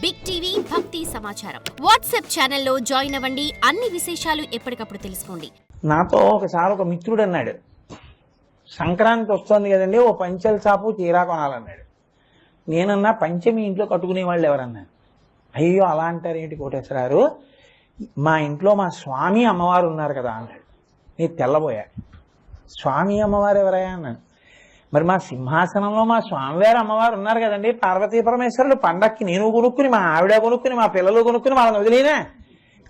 Big TV భక్తి సమాచారం WhatsApp ఛానల్లో జాయిన్ అవ్వండి. అన్ని విశేషాలు ఎప్పటికప్పుడు తెలుసుకోండి. నాతో ఒకసారి ఒక మిత్రుడు అన్నాడు, సంక్రాంతి వస్తుంది కదండి, ఓ పంచెల చాపు చీరా కొనాలన్నాడు. నేనన్నా పంచమి ఇంట్లో కట్టుకునే వాళ్ళు ఎవరన్నా? అయ్యో అలా అంటారేంటి కోటేశ్వరారు, మా ఇంట్లో మా స్వామి అమ్మవారు ఉన్నారు కదా అన్నాడు. నేను తెల్లబోయా. స్వామి అమ్మవారు ఎవరయ్యా అన్నాను. మరి మా సింహాసనంలో మా స్వామివారు అమ్మవారు ఉన్నారు కదండి, పార్వతీ పరమేశ్వరులు. పండక్కి నేను కొనుక్కుని, మా ఆవిడ కొనుక్కుని, మా పిల్లలు కొనుక్కుని వాళ్ళని వదిలేనా?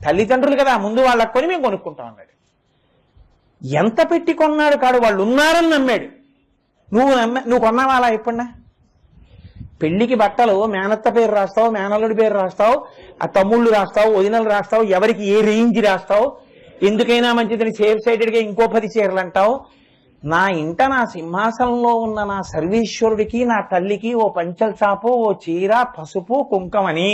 తల్లిదండ్రులు కదా, ముందు వాళ్ళకి కొని మేము కొనుక్కుంటాం అన్నాడు. ఎంత పెట్టి కొన్నాడు కాడు, వాళ్ళు ఉన్నారని నమ్మాడు. నువ్వు కొన్నావా అలా? ఎప్పుడన్నా పెళ్లికి బట్టలు మేనత్త పేరు రాస్తావు, మేనల్లుడి పేరు రాస్తావు, ఆ తమ్ముళ్ళు రాస్తావు, వదినలు రాస్తావు, ఎవరికి ఏ రేంజ్ రాస్తావు, ఎందుకైనా మంచిదని సేఫ్ సైడెడ్గా ఇంకో 10 చీరలు అంటావు. నా ఇంట నా సింహాసనంలో ఉన్న నా సర్వేశ్వరుడికి, నా తల్లికి ఓ పంచల చాపు, ఓ చీర, పసుపు, కుంకమని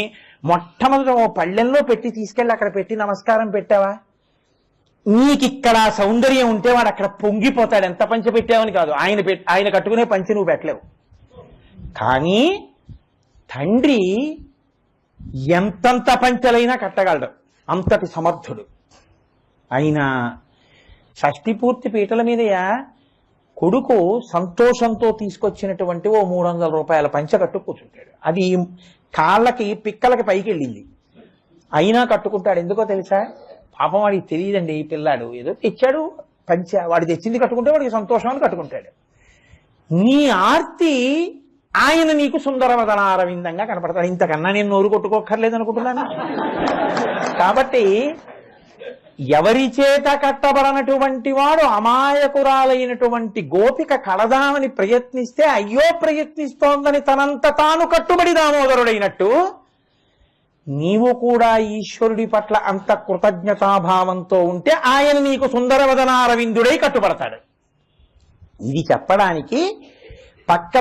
మొట్టమొదట ఓ పళ్ళెంలో పెట్టి తీసుకెళ్ళి అక్కడ పెట్టి నమస్కారం పెట్టావా? నీకిక్కడ సౌందర్యం ఉంటే వాడు అక్కడ పొంగిపోతాడు. ఎంత పంచె పెట్టావని కాదు, ఆయన కట్టుకునే పంచె నువ్వు పెట్టలేవు. కానీ తండ్రి ఎంతంత పంచెలైనా కట్టగలడు, అంతటి సమర్థుడు. అయినా షష్ఠి పూర్తి పీటల మీదయా కొడుకు సంతోషంతో తీసుకొచ్చినటువంటి ఓ 300 రూపాయల పంచె కట్టు కూర్చుంటాడు. అది కాళ్ళకి పిక్కలకి పైకి వెళ్ళింది, అయినా కట్టుకుంటాడు. ఎందుకో తెలుసా? పాపం వాడికి తెలియదండి, ఈ పిల్లాడు ఏదో తెచ్చాడు పంచె, వాడు తెచ్చింది కట్టుకుంటే వాడికి సంతోషం అని కట్టుకుంటాడు. నీ ఆర్తి ఆయన నీకు సుందరవదనారవిందంగా కనపడతాడు. ఇంతకన్నా నేను నోరు కొట్టుకోక్కర్లేదు అనుకుంటున్నాను. కాబట్టి ఎవరి చేత కట్టబడనటువంటి వాడు అమాయకురాలైనటువంటి గోపిక కడదామని ప్రయత్నిస్తే అయ్యో ప్రయత్నిస్తోందని తనంత తాను కట్టుబడి దామోదరుడైనట్టు నీవు కూడా ఈశ్వరుడి పట్ల అంత కృతజ్ఞతాభావంతో ఉంటే ఆయన నీకు సుందరవదనారవిందుడై కట్టుబడతాడు. ఇది చెప్పడానికి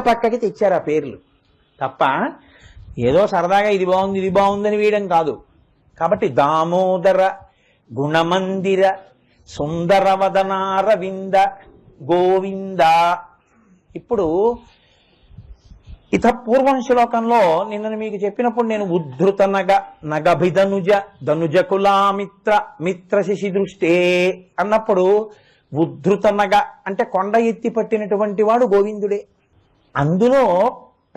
పక్కకి తెచ్చారు ఆ పేర్లు తప్ప ఏదో సరదాగా ఇది బాగుంది ఇది బాగుందని వేయడం కాదు. కాబట్టి దామోదర గుణమందిర సుందరవదనారవింద గోవింద. ఇప్పుడు ఇత పూర్వం శ్లోకంలో నిన్న మీకు చెప్పినప్పుడు నేను ఉద్ధృత నగభిధనుజ ధనుజకులామిత్ర మిత్ర శశి దృష్టే అన్నప్పుడు ఉద్ధృత నగ అంటే కొండ ఎత్తి పట్టినటువంటి వాడు గోవిందుడే. అందులో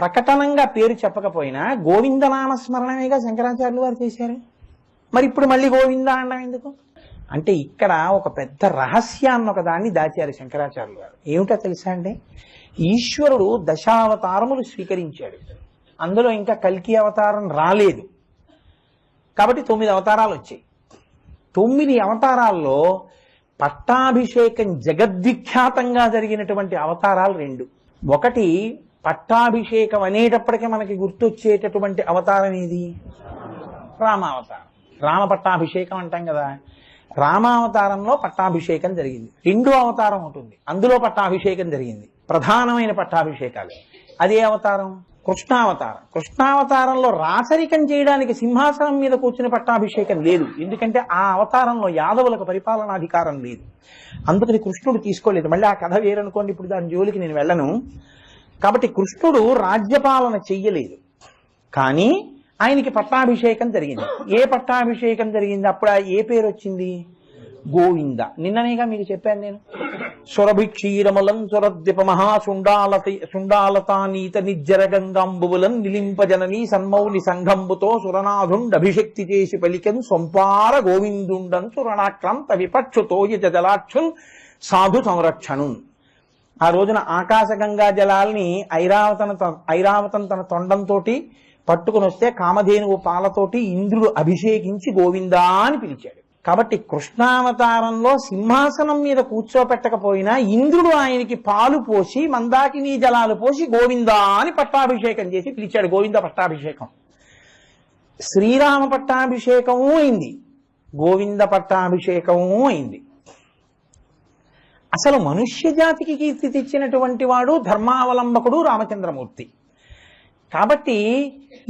ప్రకటనంగా పేరు చెప్పకపోయినా గోవిందనామస్మరణమేగా శంకరాచార్యులు వారు చేశారు. మరి ఇప్పుడు మళ్ళీ గోవింద అనడం ఎందుకు? అంటే ఇక్కడ ఒక పెద్ద రహస్యాన్ని ఒక దాన్ని దాచారు శంకరాచార్యులు గారు. ఏమిటో తెలుసా అండి? ఈశ్వరుడు దశావతారములు స్వీకరించాడు. అందులో ఇంకా కల్కి అవతారం రాలేదు కాబట్టి 9 అవతారాలు వచ్చాయి. 9 అవతారాల్లో పట్టాభిషేకం జగద్విఖ్యాతంగా జరిగినటువంటి అవతారాలు 2. ఒకటి పట్టాభిషేకం అనేటప్పటికీ మనకి గుర్తొచ్చేటటువంటి అవతారం ఏది? రామావతారం. రామ పట్టాభిషేకం అంటాం కదా. రామావతారంలో పట్టాభిషేకం జరిగింది. 2వ అవతారం ఉంటుంది, అందులో పట్టాభిషేకం జరిగింది. ప్రధానమైన పట్టాభిషేకాలు. అదే అవతారం కృష్ణావతారం. కృష్ణావతారంలో రాచరికం చేయడానికి సింహాసనం మీద కూర్చుని పట్టాభిషేకం లేదు, ఎందుకంటే ఆ అవతారంలో యాదవులకు పరిపాలనాధికారం లేదు. అందుకని కృష్ణుడు తీసుకోలేదు. మళ్ళీ ఆ కథ వేరనుకోండి, ఇప్పుడు దాని జోలికి నేను వెళ్ళను. కాబట్టి కృష్ణుడు రాజ్యపాలన చెయ్యలేదు, కానీ ఆయనకి పట్టాభిషేకం జరిగింది. ఏ పట్టాభిషేకం జరిగింది? అప్పుడు ఏ పేరు వచ్చింది? గోవింద. నిన్ననేగా మీకు చెప్పాను నేను. సురభిక్షీరమలం సురద్విప మహాసుండాలతానీత నిజ్జరగంగాంబువులం నిలింపజనని సన్మౌని సంఘంబుతో సురనాథుండభిషక్తి చేసి పలికెన్ సొంపార గోవిందుండన్ సురణాక్రాంత విపక్షుతోయజ జలాక్షున్ సాధు సంరక్షణు. ఆ రోజున ఆకాశగంగా జలాల్ని ఐరావతం తన తొండంతో పట్టుకుని వస్తే కామధేనువు పాలతోటి ఇంద్రుడు అభిషేకించి గోవిందా అని పిలిచాడు. కాబట్టి కృష్ణావతారంలో సింహాసనం మీద కూర్చోపెట్టకపోయినా ఇంద్రుడు ఆయనకి పాలు పోసి మందాకిని జలాలు పోసి గోవిందా అని పట్టాభిషేకం చేసి పిలిచాడు. గోవింద పట్టాభిషేకం. శ్రీరామ పట్టాభిషేకము అయింది, గోవింద పట్టాభిషేకము అయింది. అసలు మనుష్య జాతికి కీర్తి తెచ్చినటువంటి వాడు ధర్మావలంబకుడు రామచంద్రమూర్తి. కాబట్టి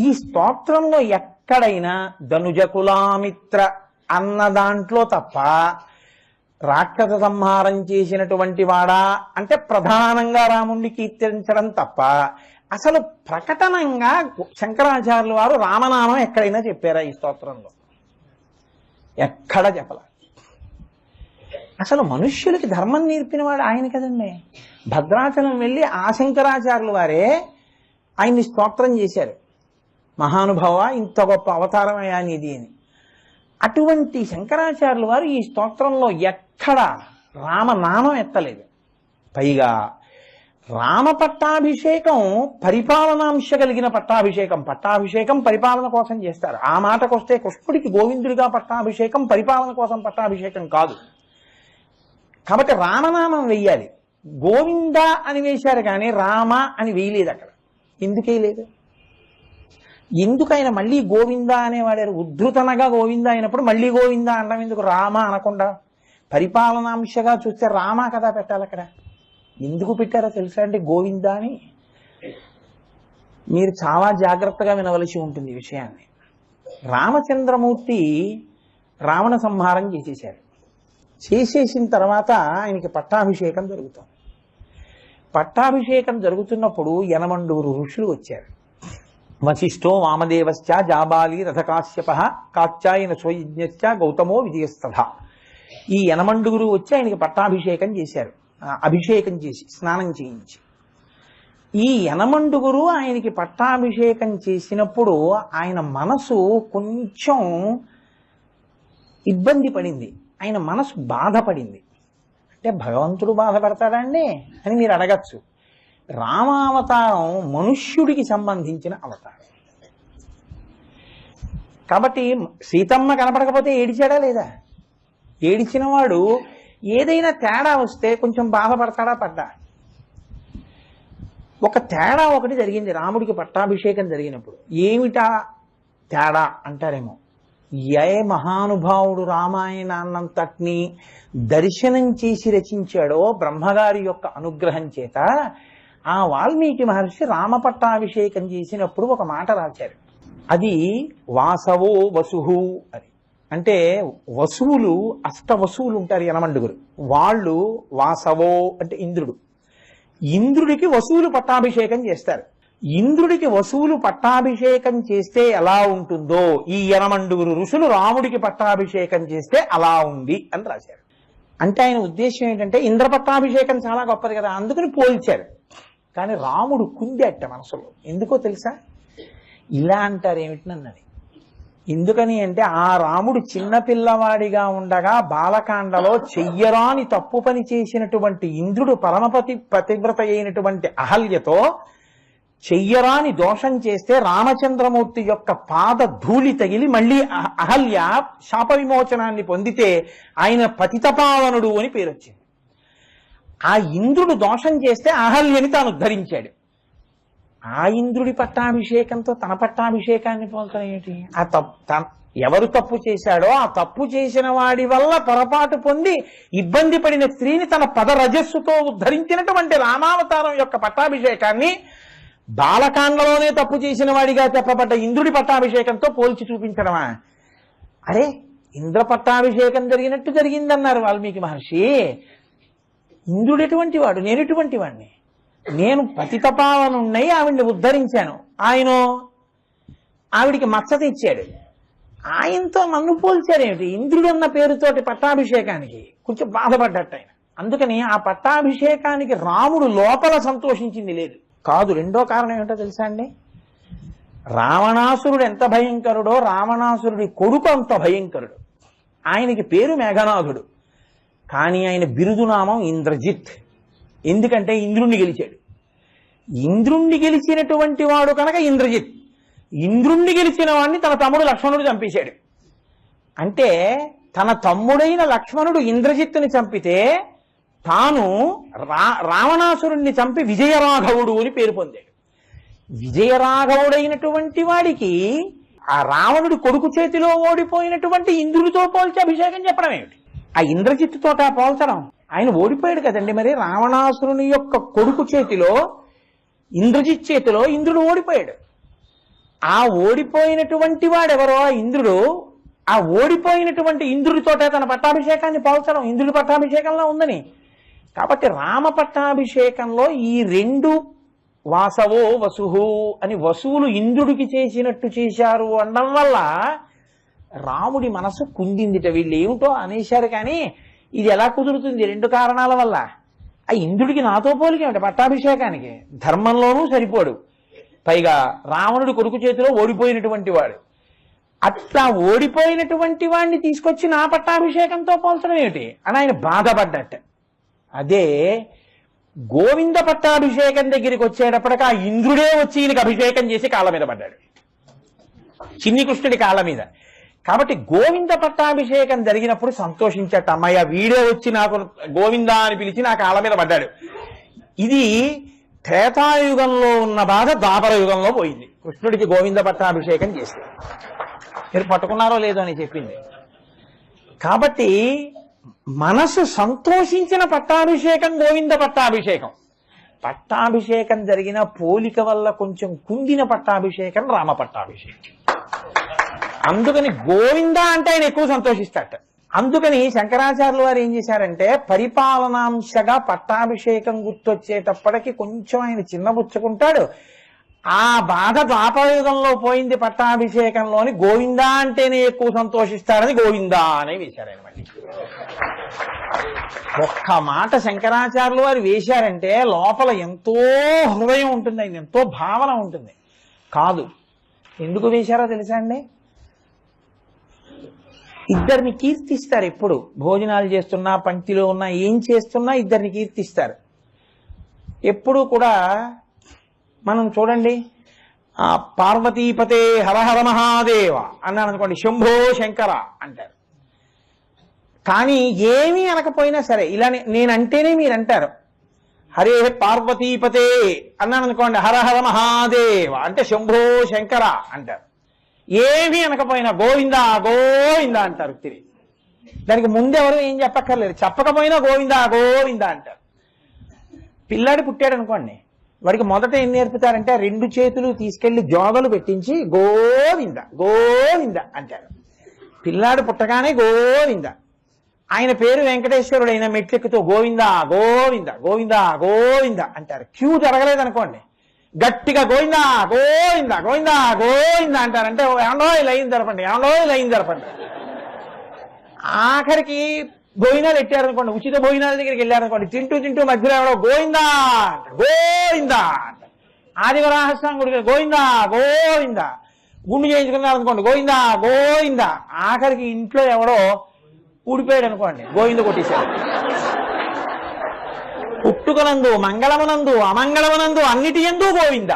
ఈ స్తోత్రంలో ఎక్కడైనా ధనుజకులామిత్ర అన్న దాంట్లో తప్ప రాక్షస సంహారం చేసినటువంటి వాడా అంటే ప్రధానంగా రాముణ్ణి కీర్తించడం తప్ప అసలు ప్రకటనంగా శంకరాచార్యుల వారు రామనామం ఎక్కడైనా చెప్పారా ఈ స్తోత్రంలో? ఎక్కడా చెప్పల. అసలు మనుష్యులకి ధర్మం నేర్పినవాడు ఆయన కదండి. భద్రాచలం వెళ్ళి ఆ శంకరాచార్యుల వారే ఆయన్ని స్తోత్రం చేశారు. మహానుభావ, ఇంత గొప్ప అవతారమయ్యా నీది అని. అటువంటి శంకరాచార్యుల వారు ఈ స్తోత్రంలో ఎక్కడ రామనామం ఎత్తలేదు. పైగా రామ పట్టాభిషేకం పరిపాలనాంశ కలిగిన పట్టాభిషేకం. పట్టాభిషేకం పరిపాలన కోసం చేస్తారు. ఆ మాటకొస్తే కృష్ణుడికి గోవిందుడిగా పట్టాభిషేకం పరిపాలన కోసం పట్టాభిషేకం కాదు. కాబట్టి రామనామం వెయ్యాలి. గోవింద అని వేశారు కానీ రామ అని వేయలేదు అక్కడ. ఎందుకు వేయలేదు? ఎందుకు ఆయన మళ్ళీ గోవింద అనేవాడారు? ఉద్ధృతనగా గోవింద అయినప్పుడు మళ్ళీ గోవింద అనడం ఎందుకు? రామ అనకుండా పరిపాలనాంశగా చూస్తే రామ కదా పెట్టాలి అక్కడ. ఎందుకు పెట్టారో తెలుసా అండి గోవింద అని? మీరు చాలా జాగ్రత్తగా వినవలసి ఉంటుంది ఈ విషయాన్ని. రామచంద్రమూర్తి రావణ సంహారం చేసేశారు. చేసేసిన తర్వాత ఆయనకి పట్టాభిషేకం జరుగుతుంది. పట్టాభిషేకం జరుగుతున్నప్పుడు 80 ఋషులు వచ్చారు. వశిష్ఠో వామదేవశ్చ జాబాలి రథకాశ్యప కాత్యాయన స్వయజ్ఞశ్చ గౌతమో విజయస్తథ. ఈ 80 వచ్చి ఆయనకి పట్టాభిషేకం చేశారు. అభిషేకం చేసి స్నానం చేయించి ఈ 80 ఆయనకి పట్టాభిషేకం చేసినప్పుడు ఆయన మనసు కొంచెం ఇబ్బంది పడింది. ఆయన మనసు బాధపడింది. అంటే భగవంతుడు బాధపడతాడండి అని మీరు అడగచ్చు. రామావతారం మనుష్యుడికి సంబంధించిన అవతారం కాబట్టి సీతమ్మ కనపడకపోతే ఏడిచాడా లేదా? ఏడిచిన వాడు ఏదైనా తేడా వస్తే కొంచెం బాధపడతాడా పడ్డా? ఒక తేడా ఒకటి జరిగింది రాముడికి పట్టాభిషేకం జరిగినప్పుడు. ఏమిటా తేడా అంటారేమో. ఏ మహానుభావుడు రామాయణాన్నంతటినీ దర్శనం చేసి రచించాడో బ్రహ్మగారి యొక్క అనుగ్రహం చేత ఆ వాల్మీకి మహర్షి రామ పట్టాభిషేకం చేసినప్పుడు ఒక మాట రాశారు. అది వాసవో వసుహు అని. అంటే వసువులు అష్టవసువులు ఉంటారు 80. వాళ్ళు వాసవో అంటే ఇంద్రుడు. ఇంద్రుడికి వసువులు పట్టాభిషేకం చేస్తారు. ఇంద్రుడికి వసువులు పట్టాభిషేకం చేస్తే ఎలా ఉంటుందో ఈ 80 ఋషులు రాముడికి పట్టాభిషేకం చేస్తే అలా ఉంది అని రాశారు. అంటే ఆయన ఉద్దేశం ఏంటంటే ఇంద్ర పట్టాభిషేకం చాలా గొప్పది కదా, అందుకని పోల్చారు. కానీ రాముడు కుందేట మనసులో. ఎందుకో తెలుసా? ఇలా అంటారు ఏమిటన్నది. ఎందుకని అంటే ఆ రాముడు చిన్నపిల్లవాడిగా ఉండగా బాలకాండలో చెయ్యరాని తప్పు పని చేసినటువంటి ఇంద్రుడు పతివ్రత అయినటువంటి అహల్యతో చెయ్యరాని దోషం చేస్తే రామచంద్రమూర్తి యొక్క పాద ధూళి తగిలి మళ్ళీ అహల్య శాప విమోచనాన్ని పొందితే ఆయన పతితపావనుడు అని పేరు వచ్చింది. ఆ ఇంద్రుడు దోషం చేస్తే అహల్యని తాను ఉద్ధరించాడు. ఆ ఇంద్రుడి పట్టాభిషేకంతో తన పట్టాభిషేకాన్ని పోల్చడం ఏంటి? ఎవరు తప్పు చేశాడో ఆ తప్పు చేసిన వాడి వల్ల పొరపాటు పొంది ఇబ్బంది పడిన స్త్రీని తన పదరజస్సుతో ఉద్ధరించినటువంటి రామావతారం యొక్క పట్టాభిషేకాన్ని బాలకాండలోనే తప్పు చేసిన వాడిగా చెప్పబడ్డ ఇంద్రుడి పట్టాభిషేకంతో పోల్చి చూపించడమా? అరే ఇంద్ర పట్టాభిషేకం జరిగినట్టు జరిగిందన్నారు వాల్మీకి మహర్షి. ఇంద్రుడు ఎటువంటి వాడు, నేను ఎటువంటి వాడిని? నేను పతితపావనున్నై ఆవిడ్ని ఉద్ధరించాను. ఆయన ఆవిడికి మచ్చ తెచ్చాడు. ఆయనతో నన్ను పోల్చారేమిటి? ఇంద్రుడు అన్న పేరుతోటి పట్టాభిషేకానికి కొంచెం బాధపడ్డట్టు ఆయన. అందుకని ఆ పట్టాభిషేకానికి రాముడు లోపల సంతోషించింది లేదు. కాదు. రెండో కారణం ఏమిటో తెలుసా అండి? రావణాసురుడు ఎంత భయంకరుడో రావణాసురుడి కొడుకు అంత భయంకరుడు. ఆయనకి పేరు మేఘనాథుడు, కానీ ఆయన బిరుదునామం ఇంద్రజిత్. ఎందుకంటే ఇంద్రుణ్ణి గెలిచాడు. ఇంద్రుణ్ణి గెలిచినటువంటి వాడు కనుక ఇంద్రజిత్. ఇంద్రుణ్ణి గెలిచిన వాడిని తన తమ్ముడు లక్ష్మణుడు చంపేశాడు. అంటే తన తమ్ముడైన లక్ష్మణుడు ఇంద్రజిత్తుని చంపితే తాను రావణాసురుణ్ణి చంపి విజయరాఘవుడు అని పేరు పొందాడు. విజయరాఘవుడైనటువంటి వాడికి ఆ రావణుడి కొడుకు చేతిలో ఓడిపోయినటువంటి ఇంద్రుడితో పోల్చి అభిషేకం చెప్పడం ఏమిటి? ఆ ఇంద్రజిత్తుతో పోల్చడం. ఆయన ఓడిపోయాడు కదండి. మరి రావణాసురుని యొక్క కొడుకు చేతిలో ఇంద్రజిత్ చేతిలో ఇంద్రుడు ఓడిపోయాడు. ఆ ఓడిపోయినటువంటి వాడెవరో ఇంద్రుడు, ఆ ఓడిపోయినటువంటి ఇంద్రుడితోటే తన పట్టాభిషేకాన్ని పోల్చడం ఇంద్రుడి పట్టాభిషేకంలో ఉందని. కాబట్టి రామ పట్టాభిషేకంలో ఈ 2 వాసవో వసుహు అని వసువులు ఇంద్రుడికి చేసినట్టు చేశారు అనడం వల్ల రాముడి మనసు కుందిందిట. వీళ్ళు ఏమిటో అనేశారు, కానీ ఇది ఎలా కుదురుతుంది? రెండు కారణాల వల్ల. ఆ ఇంద్రుడికి నాతో పోలికేమిటి పట్టాభిషేకానికి? ధర్మంలోనూ సరిపోడు, పైగా రావణుడి కొడుకు చేతిలో ఓడిపోయినటువంటి వాడు. అట్లా ఓడిపోయినటువంటి వాడిని తీసుకొచ్చి నా పట్టాభిషేకంతో పోల్చడం ఏమిటి అని ఆయన బాధపడ్డట్ట. అదే గోవింద పట్టాభిషేకం దగ్గరికి వచ్చేటప్పటికి ఆ ఇంద్రుడే వచ్చి ఈయనకి అభిషేకం చేసి కాళ్ళ మీద పడ్డాడు, చిన్ని కృష్ణుడి కాళ్ళ మీద. కాబట్టి గోవింద పట్టాభిషేకం జరిగినప్పుడు సంతోషించట. అమ్మయ్య, వీడే వచ్చి నాకు గోవిందా అని పిలిచి నా కాళ్ళ మీద పడ్డాడు. ఇది త్రేతాయుగంలో ఉన్న బాధ ద్వాపర యుగంలో పోయింది, కృష్ణుడికి గోవింద పట్టాభిషేకం చేసి. మీరు పట్టుకున్నారో లేదో అని చెప్పింది. కాబట్టి మనసు సంతోషించిన పట్టాభిషేకం గోవింద పట్టాభిషేకం. పట్టాభిషేకం జరిగిన పోలిక వల్ల కొంచెం కుందిన పట్టాభిషేకం రామ పట్టాభిషేకం. అందుకని గోవింద అంటే ఆయన ఎక్కువ సంతోషిస్తాట. అందుకని శంకరాచార్యులు వారు ఏం చేశారంటే, పరిపాలనాంశగా పట్టాభిషేకం గుర్తొచ్చేటప్పటికి కొంచెం ఆయన చిన్నబుచ్చుకుంటాడు. ఆ బాధ ద్వాపరయుగంలో పోయింది పట్టాభిషేకంలోని. గోవిందా అంటేనే ఎక్కువ సంతోషిస్తాడని గోవిందా అనే వేశారు ఆయన. మళ్ళీ ఒక్క మాట శంకరాచార్యులు వారు వేశారంటే లోపల ఎంతో హృదయం ఉంటుంది, ఆయన ఎంతో భావన ఉంటుంది. కాదు, ఎందుకు వేశారో తెలుసా అండి? ఇద్దరిని కీర్తిస్తారు. ఎప్పుడు భోజనాలు చేస్తున్నా, పంక్తిలో ఉన్నా, ఏం చేస్తున్నా ఇద్దరిని కీర్తిస్తారు. ఎప్పుడు కూడా మనం చూడండి, పార్వతీపతే హరహర మహాదేవ అన్నాను అనుకోండి, శంభో శంకర అంటారు. కానీ ఏమీ అనకపోయినా సరే ఇలా నేనంటేనే మీరు అంటారు. హరే పార్వతీపతే అన్నాను అనుకోండి, హరహర మహాదేవ అంటే శంభో శంకర అంటారు. ఏమీ అనకపోయినా గోవిందా గోవిందా అంటారు తిరిగి. దానికి ముందెవరు ఏం చెప్పక్కర్లేదు, చెప్పకపోయినా గోవిందా గోవిందా అంటారు. పిల్లాడి పుట్టాడు అనుకోండి, వాడికి మొదట ఏం నేర్పుతారంటే రెండు చేతులు తీసుకెళ్లి జోగలు పెట్టించి గోవింద గోవింద అంటారు. పిల్లాడు పుట్టగానే గోవింద. ఆయన పేరు వెంకటేశ్వరుడు, అయిన మెట్లెక్కుతూ గోవింద గోవింద గోవింద గోవింద అంటారు. క్యూ జరగలేదనుకోండి, గట్టిగా గోవింద గోవింద గోవింద గోవింద అంటారంటే ఏమండో లైన్ జరపండి, ఏమండో లైన్ జరపండి. ఆఖరికి భోజనాలు ఎట్టారనుకోండి, ఉచిత భోజనాల దగ్గరికి వెళ్ళారనుకోండి, తింటూ తింటూ మధ్యలో ఎవడో గోవిందా గోవిందా అంట. ఆదివరాహస్వామి గుడికి గోవిందా గోవిందా, గుండు చేయించుకున్నారనుకోండి గోవిందా గోవిందా. ఆఖరికి ఇంట్లో ఎవడో ఊడిపోయాడు అనుకోండి, గోవింద కొట్టేశాడు. పుట్టుకనందు మంగళమునందు అమంగళమునందు అన్నిటి యందు గోవింద.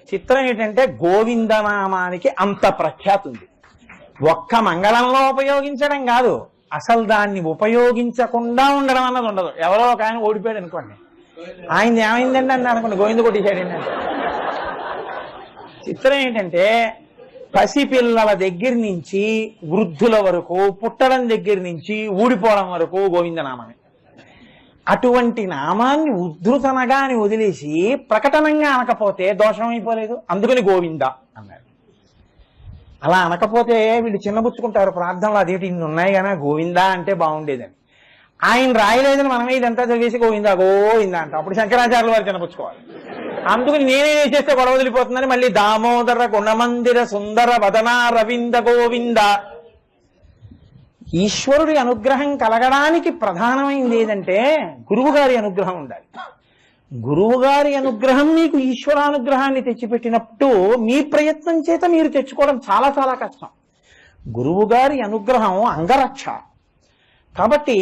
చిత్రం ఏంటంటే గోవిందనామానికి అంత ప్రఖ్యాతి ఉంది. ఒక్క మంగళంలో ఉపయోగించడం కాదు, అసలు దాన్ని ఉపయోగించకుండా ఉండడం అన్నది ఉండదు. ఎవరో ఒక ఆయన ఓడిపోయాడు అనుకోండి, ఆయన ఏమైందండి అని అనుకోండి, గోవింద కొట్టేశాడండి అంటే. చిత్రం ఏంటంటే పసిపిల్లల దగ్గర నుంచి వృద్ధుల వరకు, పుట్టడం దగ్గర నుంచి ఊడిపోవడం వరకు గోవిందనామమే. అటువంటి నామాన్ని ఉద్ధృతనగా అని వదిలేసి ప్రకటనంగా అనకపోతే దోషం అయిపోలేదు. అందుకని గోవింద అన్నాడు. అలా అనకపోతే వీళ్ళు చిన్నబుచ్చుకుంటారు ప్రార్థనలు, అదేంటి ఇన్ని ఉన్నాయి కానీ గోవిందా అంటే బాగుండేదని. ఆయన రాయలేదని మనమే ఇదంతా చదివేసి గోవిందా గోవిందా అంటాం. అప్పుడు శంకరాచార్యుల వారు చిన్నపుచ్చుకోవాలి. అందుకని నేనే చేస్తే గొడవ వదిలిపోతుందని మళ్ళీ దామోదర గుణమందిర సుందర వదన రవింద గోవింద. ఈశ్వరుడి అనుగ్రహం కలగడానికి ప్రధానమైంది ఏదంటే గురువుగారి అనుగ్రహం ఉండాలి. గురువుగారి అనుగ్రహం మీకు ఈశ్వరానుగ్రహాన్ని తెచ్చిపెట్టినప్పుడు మీ ప్రయత్నం చేత మీరు తెచ్చుకోవడం చాలా చాలా కష్టం. గురువుగారి అనుగ్రహం అంగరక్ష. కాబట్టి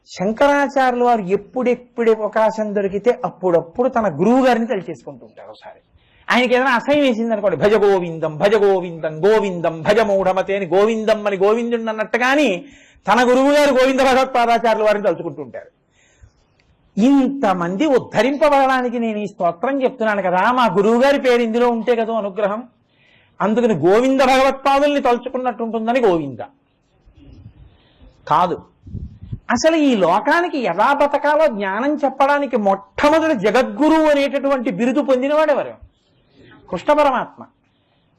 శంకరాచార్యుల వారు ఎప్పుడెప్పుడు అవకాశం దొరికితే అప్పుడప్పుడు తన గురువు గారిని తలిచేసుకుంటూ ఉంటారు. ఒకసారి ఆయనకి ఏదైనా అసహ్యం వేసింది అనుకోండి, భజ గోవిందం భజ గోవిందం గోవిందం భజ మూఢమతే అని గోవిందం అని గోవిందుడు అన్నట్టుగాని తన గురువు గారు గోవింద భగవత్పాదాచార్యుల వారిని తలుచుకుంటుంటారు. ఇంతమంది ఉద్ధరింపబడడానికి నేను ఈ స్తోత్రం చెప్తున్నాను కదా, మా గురువు గారి పేరు ఇందులో ఉంటే కదా అనుగ్రహం. అందుకని గోవింద భగవత్పాదుల్ని తలుచుకున్నట్టు ఉంటుందని గోవింద కాదు. అసలు ఈ లోకానికి ఎలా బతకాలో జ్ఞానం చెప్పడానికి మొట్టమొదటి జగద్గురువు అనేటటువంటి బిరుదు పొందినవాడెవరు? కృష్ణ పరమాత్మ.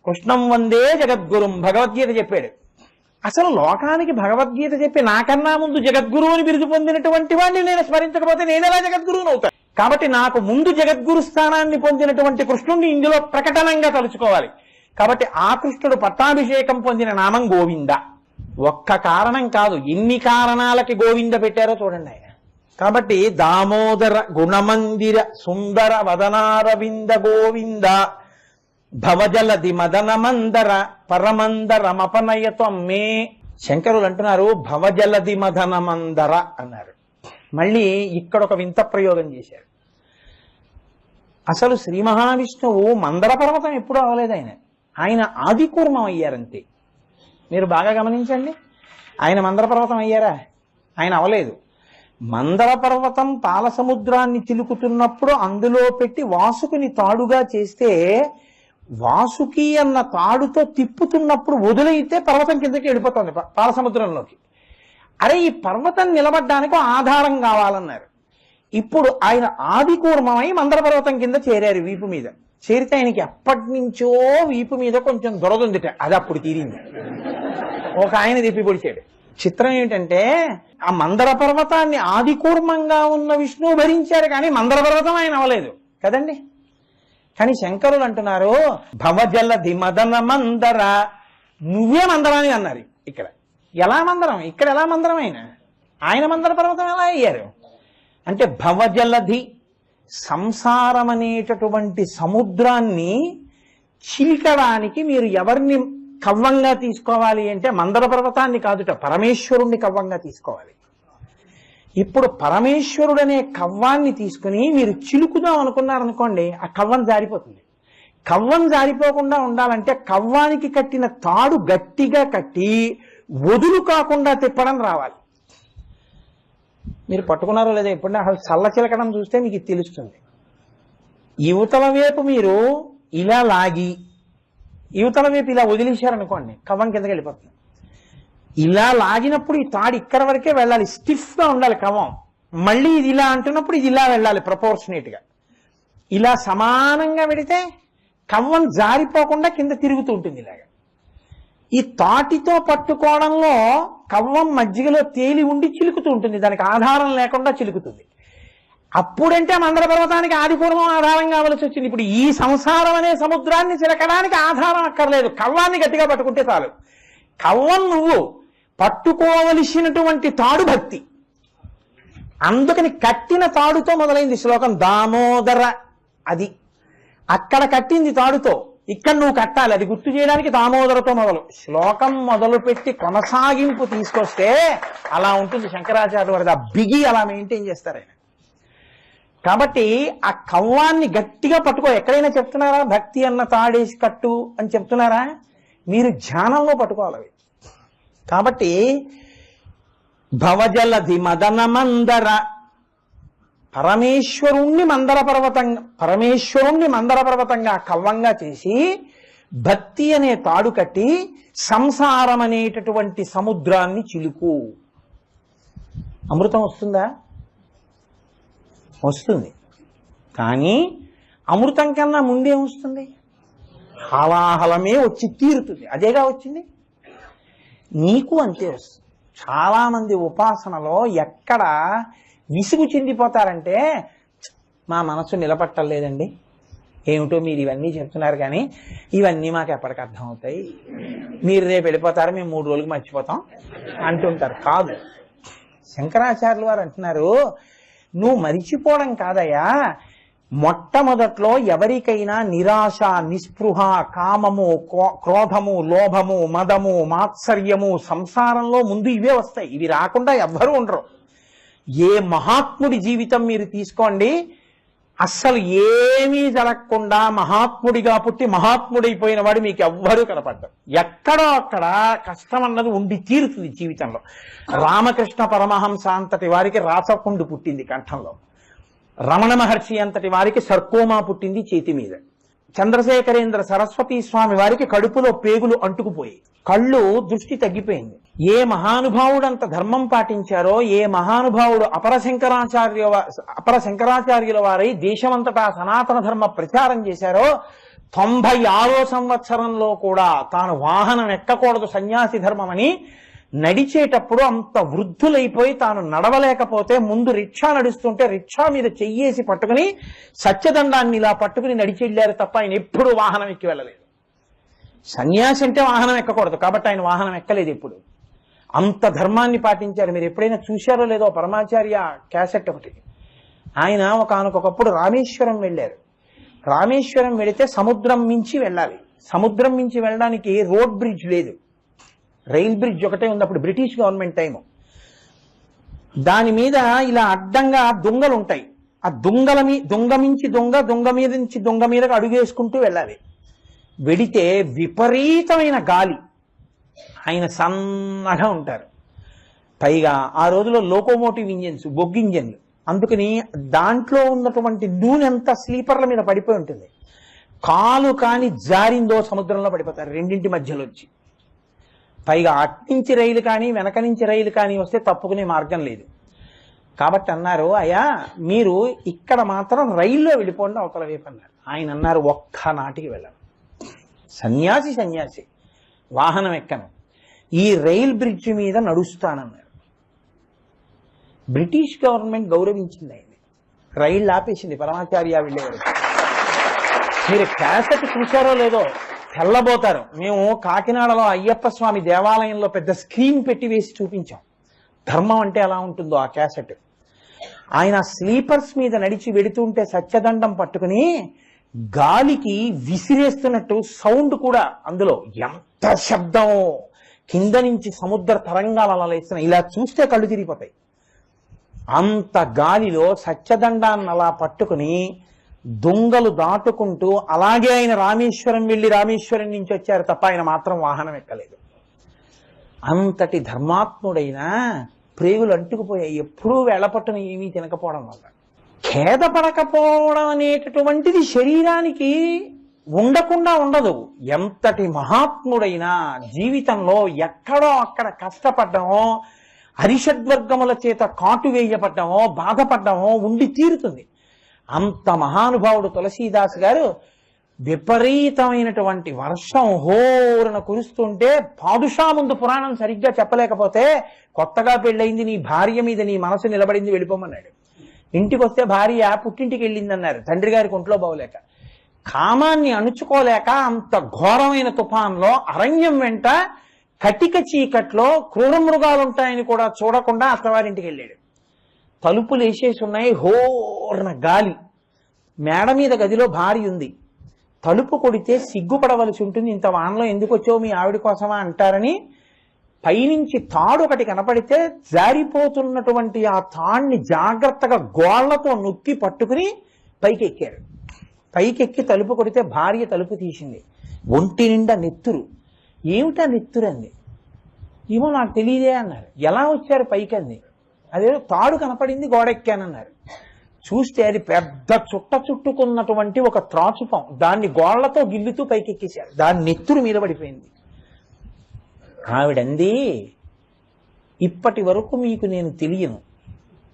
కృష్ణం వందే జగద్గురుం భగవద్గీత చెప్పాడు. అసలు లోకానికి భగవద్గీత చెప్పి నాకన్నా ముందు జగద్గురువు అని బిరుదు పొందినటువంటి వాడిని నేను స్మరించకపోతే నేను ఎలా జగద్గురువుని అవుతాను? కాబట్టి నాకు ముందు జగద్గురు స్థానాన్ని పొందినటువంటి కృష్ణుడిని ఇందులో ప్రకటనంగా తలుచుకోవాలి. కాబట్టి ఆ కృష్ణుడు పట్టాభిషేకం పొందిన నామం గోవింద. ఒక్క కారణం కాదు, ఎన్ని కారణాలకి గోవింద పెట్టారో చూడండి ఆయన. కాబట్టి దామోదర గుణమందిర సుందర వదనారవింద గోవింద భవజలది మదన మందర పరమందరమపనయత్వం మే. శంకరులు అంటున్నారు భవజలది మదన మందర అన్నారు. మళ్ళీ ఇక్కడ ఒక వింత ప్రయోగం చేశారు. అసలు శ్రీ మహావిష్ణువు మందర పర్వతం ఎప్పుడూ అవ్వలేదు. ఆయన ఆదికూర్మం అయ్యారంతే. మీరు బాగా గమనించండి, ఆయన మందర పర్వతం అయ్యారా? ఆయన అవలేదు. మందర పర్వతం పాల సముద్రాన్ని చిలుకుతున్నప్పుడు అందులో పెట్టి వాసుకిని తాడుగా చేస్తే వాసుకి అన్న తాడుతో తిప్పుతున్నప్పుడు వదిలైతే పర్వతం కిందకి వెళ్ళిపోతుంది పాల సముద్రంలోకి. అరే ఈ పర్వతం నిలబడ్డానికి ఆధారం కావాలన్నారు. ఇప్పుడు ఆయన ఆదికూర్మమై మందర పర్వతం కింద చేరారు. వీపు మీద చేరితే ఆయనకి ఎప్పటి నుంచో వీపు మీద కొంచెం దొరదుందిట. అది అప్పుడు తీరింది. ఒక ఆయన తిప్పి పొడిచాడు. చిత్రం ఏమిటంటే ఆ మందర పర్వతాన్ని ఆదికూర్మంగా ఉన్న విష్ణువు భరించారు, కానీ మందర పర్వతం ఆయన అవ్వలేదు కదండి. కానీ శంకరులు అంటున్నారు భవజలధి మదన మందర, నువ్వే మందరాన్ని అన్నారు. ఇక్కడ ఎలా మందరం, ఇక్కడ ఎలా మందరం? ఆయన మందర పర్వతం ఎలా అయ్యారు అంటే భవజలధి సంసారం అనేటటువంటి సముద్రాన్ని చిలికడానికి మీరు ఎవరిని కవ్వంగా తీసుకోవాలి అంటే మందర పర్వతాన్ని కాదుట, పరమేశ్వరుణ్ణి కవ్వంగా తీసుకోవాలి. ఇప్పుడు పరమేశ్వరుడనే కవ్వాన్ని తీసుకుని మీరు చిలుకుదాం అనుకున్నారనుకోండి, ఆ కవ్వం జారిపోతుంది. కవ్వం జారిపోకుండా ఉండాలంటే కవ్వానికి కట్టిన తాడు గట్టిగా కట్టి వదులు కాకుండా తిప్పడం రావాలి. మీరు పట్టుకున్నారో లేదా ఎప్పుడైనా అసలు చల్ల చిలకడం చూస్తే మీకు తెలుస్తుంది. యువతల వైపు మీరు ఇలా లాగి యువతల వైపు ఇలా వదిలేశారనుకోండి, కవ్వం కిందకి వెళ్ళిపోతుంది. ఇలా లాగినప్పుడు ఈ తాడు ఇక్కడ వరకే వెళ్ళాలి, స్టిఫ్ గా ఉండాలి కవ్వం. మళ్ళీ ఇది ఇలా అంటున్నప్పుడు ఇది ఇలా వెళ్ళాలి ప్రపోర్షనేట్ గా. ఇలా సమానంగా పెడితే కవ్వం జారిపోకుండా కింద తిరుగుతూ ఉంటుంది. ఇలాగా ఈ తాటితో పట్టుకోవడంలో కవ్వం మజ్జిగలో తేలి ఉండి చిలుకుతూ ఉంటుంది, దానికి ఆధారం లేకుండా చిలుకుతుంది. అప్పుడంటే మందర పర్వతానికి ఆదిపూర్వం ఆధారం కావలసి వచ్చింది. ఇప్పుడు ఈ సంసారం అనే సముద్రాన్ని చిలకడానికి ఆధారం అక్కర్లేదు, కవ్వాన్ని గట్టిగా పట్టుకుంటే చాలు. కవ్వం నువ్వు, పట్టుకోవలసినటువంటి తాడు భక్తి. అందుకని కట్టిన తాడుతో మొదలైంది శ్లోకం. దామోదర అది అక్కడ కట్టింది తాడుతో, ఇక్కడ నువ్వు కట్టాలి. అది గుర్తు చేయడానికి దామోదరతో మొదలు. శ్లోకం మొదలు పెట్టి కొనసాగింపు తీసుకొస్తే అలా ఉంటుంది. శంకరాచార్య వారి ఆ బిగి అలా మెయింటైన్ చేస్తారు ఆయన. కాబట్టి ఆ కవ్వాన్ని గట్టిగా పట్టుకో. ఎక్కడైనా చెప్తున్నారా భక్తి అన్న తాడేసి కట్టు అని చెప్తున్నారా? మీరు ధ్యానంలో పట్టుకోవాలి. కాబట్టి భవజలధి మదన మందర, పరమేశ్వరుణ్ణి మందర పర్వతంగా కవ్వంగా చేసి భక్తి అనే తాడు కట్టి సంసారం అనేటటువంటి సముద్రాన్ని చిలుకు. అమృతం వస్తుందా? వస్తుంది. కానీ అమృతం కన్నా ముందేం వస్తుంది? హలాహలమే వచ్చి తీరుతుంది. అదేగా వచ్చింది. నీకు అంతే వస్తుంది. చాలా మంది ఉపాసనలో ఎక్కడ విసుగు చెందిపోతారంటే, మా మనసు నిలబట్టలేదండి, ఏమిటో మీరు ఇవన్నీ చెప్తున్నారు కానీ ఇవన్నీ మాకు ఎప్పటికి అర్థమవుతాయి, మీరు రేపు వెళ్ళిపోతారు, మేము 3 రోజులకు మర్చిపోతాం అంటుంటారు. కాదు, శంకరాచార్యులు వారు అంటున్నారు, నువ్వు మరిచిపోవడం కాదయ్యా, మొట్టమొదట్లో ఎవరికైనా నిరాశ, నిస్పృహ, కామము, క్రోధము, లోభము, మదము, మాత్సర్యము సంసారంలో ముందు ఇవే వస్తాయి. ఇవి రాకుండా ఎవ్వరూ ఉండరు. ఏ మహాత్ముడి జీవితం మీరు తీసుకోండి, అస్సలు ఏమీ జరగకుండా మహాత్ముడిగా పుట్టి మహాత్ముడైపోయిన వాడు మీకు ఎవ్వరూ కనపడ్డారు. ఎక్కడో అక్కడ కష్టం అన్నది ఉండి తీరుతుంది జీవితంలో. రామకృష్ణ పరమహంస అంతటి వారికి రాచకుండు పుట్టింది కంఠంలో, రమణ మహర్షి అంతటి వారికి సర్కోమా పుట్టింది చేతి మీద, చంద్రశేఖరేంద్ర సరస్వతి స్వామి వారికి కడుపులో పేగులు అంటుకుపోయి కళ్ళు దృష్టి తగ్గిపోయింది. ఏ మహానుభావుడంత ధర్మం పాటించారో, ఏ మహానుభావుడు అపర శంకరాచార్యుల వారై దేశమంతటా సనాతన ధర్మ ప్రచారం చేశారో, 96వ సంవత్సరంలో కూడా తాను వాహనం ఎక్కకూడదు సన్యాసి ధర్మమని నడిచేటప్పుడు అంత వృద్ధులైపోయి తాను నడవలేకపోతే ముందు రిక్షా నడుస్తుంటే రిక్షా మీద చెయ్యేసి పట్టుకుని సత్యదండాన్ని ఇలా పట్టుకుని నడిచెళ్ళారు తప్ప ఆయన ఎప్పుడు వాహనం ఎక్కి వెళ్ళలేదు. సన్యాసి అంటే వాహనం ఎక్కకూడదు కాబట్టి ఆయన వాహనం ఎక్కలేదు ఎప్పుడు. అంత ధర్మాన్ని పాటించారు. మీరు ఎప్పుడైనా చూశారో లేదో పరమాచార్య క్యాసెట్ ఒకటి. ఆయన ఒకనకొకప్పుడు రామేశ్వరం వెళ్ళారు. రామేశ్వరం వెళితే సముద్రం మించి వెళ్ళాలి. సముద్రం మించి వెళ్ళడానికి రోడ్ బ్రిడ్జ్ లేదు, రైల్ బ్రిడ్జ్ ఒకటే ఉంది అప్పుడు బ్రిటిష్ గవర్నమెంట్ టైము. దాని మీద ఇలా అడ్డంగా దొంగలు ఉంటాయి. ఆ దొంగ మించి దొంగ మీద నుంచి దొంగ మీదకి అడుగేసుకుంటూ వెళ్ళాలి. వెడితే విపరీతమైన గాలి, ఆయన సన్నగా ఉంటారు. పైగా ఆ రోజుల్లో లోకోమోటివ్ ఇంజిన్స్, బొగ్గు ఇంజిన్లు, అందుకని దాంట్లో ఉన్నటువంటి నూనె అంతా స్లీపర్ల మీద పడిపోయి ఉంటుంది. కాలు కాని జారిందో సముద్రంలో పడిపోతారు రెండింటి మధ్యలోంచి. పైగా అట్నుంచి రైలు కానీ వెనక నుంచి రైలు కానీ వస్తే తప్పుకునే మార్గం లేదు. కాబట్టి అన్నారు, అయ్యా మీరు ఇక్కడ మాత్రం రైల్లో వెళ్ళిపోండి అవతల వైపు అన్నారు. ఆయన అన్నారు, ఒక్క నాటికి వెళ్ళను, సన్యాసి వాహనం ఎక్కను, ఈ రైల్ బ్రిడ్జ్ మీద నడుస్తానన్నారు. బ్రిటిష్ గవర్నమెంట్ గౌరవించింది ఆయన్ని, రైళ్ళు ఆపేసింది పరమాచార్య వెళ్ళేవారు. మీరు క్యాసెట్ చూశారో లేదో తెల్లబోతారు. మేము కాకినాడలో అయ్యప్ప స్వామి దేవాలయంలో పెద్ద స్క్రీన్ పెట్టి వేసి చూపించాం ధర్మం అంటే ఎలా ఉంటుందో ఆ క్యాసెట్. ఆయన స్లీపర్స్ మీద నడిచి వెడుతుంటే సత్యదండం పట్టుకుని గాలికి విసిరేస్తున్నట్టు సౌండ్ కూడా అందులో, ఎంత శబ్దం, కింద నుంచి సముద్ర తరంగాలు అలా లేస్తున్నాయి. ఇలా చూస్తే కళ్ళు తిరిగిపోతాయి. అంత గాలిలో సత్యదండాన్ని అలా పట్టుకుని దొంగలు దాటుకుంటూ అలాగే ఆయన రామేశ్వరం వెళ్ళి రామేశ్వరం నుంచి వచ్చారు తప్ప ఆయన మాత్రం వాహనం ఎక్కలేదు. అంతటి ధర్మాత్ముడైన ప్రేగులు అంటుకుపోయాయి ఎప్పుడూ వెళ్ళపట్టున ఏమీ తినకపోవడం వల్ల. ఖేదపడకపోవడం అనేటటువంటిది శరీరానికి ఉండకుండా ఉండదు. ఎంతటి మహాత్ముడైనా జీవితంలో ఎక్కడో అక్కడ కష్టపడ్డమో, అరిషడ్వర్గముల చేత కాటు వేయబడ్డమో, బాధపడ్డమో ఉండి తీరుతుంది. అంత మహానుభావుడు తులసీదాస్ గారు విపరీతమైనటువంటి వర్షం హోరున కురుస్తుంటే పాదుషా ముందు పురాణం సరిగ్గా చెప్పలేకపోతే, కొత్తగా పెళ్ళయింది నీ భార్య మీద నీ మనసు నిలబడింది వెళ్ళిపోమన్నాడు. ఇంటికి వస్తే భార్య పుట్టింటికి వెళ్ళిందన్నారు, తండ్రి గారికి ఒంట్లో బాగోలేక. కామాన్ని అణుచుకోలేక అంత ఘోరమైన తుఫాన్లో అరణ్యం వెంట కటిక చీకట్లో క్రూర మృగాలుంటాయని కూడా చూడకుండా అత్తవారింటికి వెళ్ళాడు. తలుపులు వేసేసి ఉన్నాయి, హోర్న గాలి, మేడ మీద గదిలో భార్య ఉంది. తలుపు కొడితే సిగ్గుపడవలసి ఉంటుంది, ఇంత వానలో ఎందుకు వచ్చావు మీ ఆవిడ కోసమా అంటారని పైనుంచి తాడు ఒకటి కనపడితే జారిపోతున్నటువంటి ఆ తాడిని జాగ్రత్తగా గోళ్లతో నొక్కి పట్టుకుని పైకెక్కారు. పైకెక్కి తలుపు కొడితే భార్య తలుపు తీసింది. ఒంటి నిండా నెత్తురు. ఏమిటా నెత్తురు అంది. ఏమో నాకు తెలియదే అన్నారు. ఎలా వచ్చారు పైకి అంది. అదేదో తాడు కనపడింది, గోడెక్కానన్నారు. చూస్తే అది పెద్ద చుట్టుకున్నటువంటి ఒక త్రాచుపం, దాన్ని గోళ్లతో గిల్లుతూ పైకెక్కేశారు. దాని నెత్తురు మీద పడిపోయింది. ఆవిడంది, ఇప్పటి వరకు మీకు నేను తెలియను,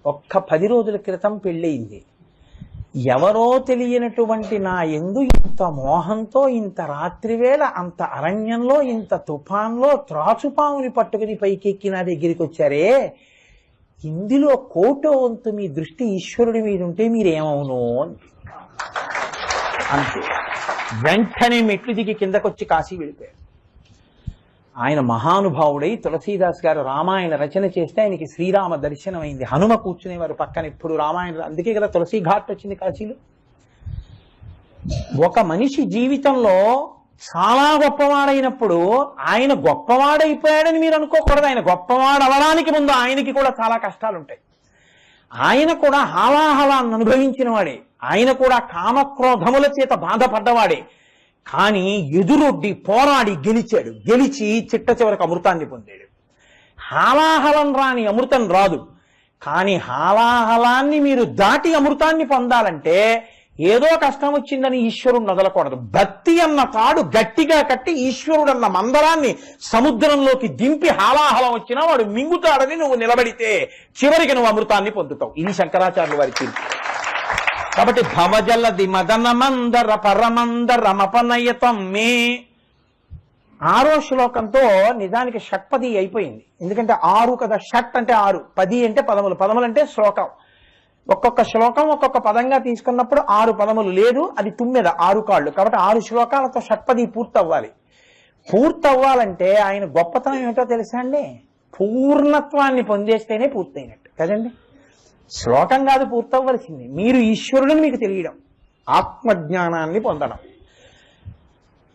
ఒక్క 10 రోజుల క్రితం పెళ్ళయింది. ఎవరో తెలియనటువంటి నా యందు ఇంత మోహంతో ఇంత రాత్రివేళ అంత అరణ్యంలో ఇంత తుఫాన్లో త్రాచుపాముని పట్టుకుని పైకెక్కి నా దగ్గరికి వచ్చారే, ఇందులో కోటో వంతు మీ దృష్టి ఈశ్వరుడి మీద ఉంటే మీరేమవును అంతే. వెంటనే మెట్లు దిగి కిందకొచ్చి కాశీ వెళ్ళిపోయారు. ఆయన మహానుభావుడై తులసీదాస్ గారు రామాయణ రచన చేస్తే ఆయనకి శ్రీరామ దర్శనం అయింది. హనుమ కూర్చునేవారు పక్కన ఎప్పుడు రామాయణ, అందుకే కదా తులసీ ఘాట్ వచ్చింది కాశీలో. ఒక మనిషి జీవితంలో చాలా గొప్పవాడైనప్పుడు ఆయన గొప్పవాడైపోయాడని మీరు అనుకోకూడదు. ఆయన గొప్పవాడు అవడానికి ముందు ఆయనకి కూడా చాలా కష్టాలు ఉంటాయి. ఆయన కూడా హాలాహలాన్ని అనుభవించిన వాడే, ఆయన కూడా కామక్రోధముల చేత బాధపడ్డవాడే. కానీ ఎదురొడ్డి పోరాడి గెలిచాడు. గెలిచి చిట్ట చివరికి అమృతాన్ని పొందాడు. హాలాహలం రాని అమృతం రాదు. కానీ హాలాహలాన్ని మీరు దాటి అమృతాన్ని పొందాలంటే ఏదో కష్టం వచ్చిందని ఈశ్వరుడు వదలకూడదు. భక్తి అన్న తాడు గట్టిగా కట్టి ఈశ్వరుడన్న మందరాన్ని సముద్రంలోకి దింపి హాలాహలం వచ్చినా వాడు మింగుతాడని నువ్వు నిలబడితే చివరికి నువ్వు అమృతాన్ని పొందుతావు. ఇది శంకరాచార్యుల వారి తీర్పు. కాబట్టి భవజలది మదన మందర పరమందరమపనయతం మే 6వ శ్లోకంతో నిజానికి షట్పది అయిపోయింది. ఎందుకంటే 6 కదా, షట్ అంటే 6, 10 అంటే పదములు, పదములు అంటే శ్లోకం. ఒక్కొక్క శ్లోకం ఒక్కొక్క పదంగా తీసుకున్నప్పుడు 6 పదములు, లేదు అది 9, 6 కాళ్ళు. కాబట్టి 6 శ్లోకాలతో షట్పది పూర్తవ్వాలి. పూర్తవ్వాలంటే ఆయన గొప్పతనం ఏమిటో తెలుసా అండి? పూర్ణత్వాన్ని పొందేస్తేనే పూర్తయినట్టు కదండి. శ్లోకం కాదు పూర్తవ్వలసింది, మీరు ఈశ్వరుడిని మీకు తెలియడం, ఆత్మజ్ఞానాన్ని పొందడం.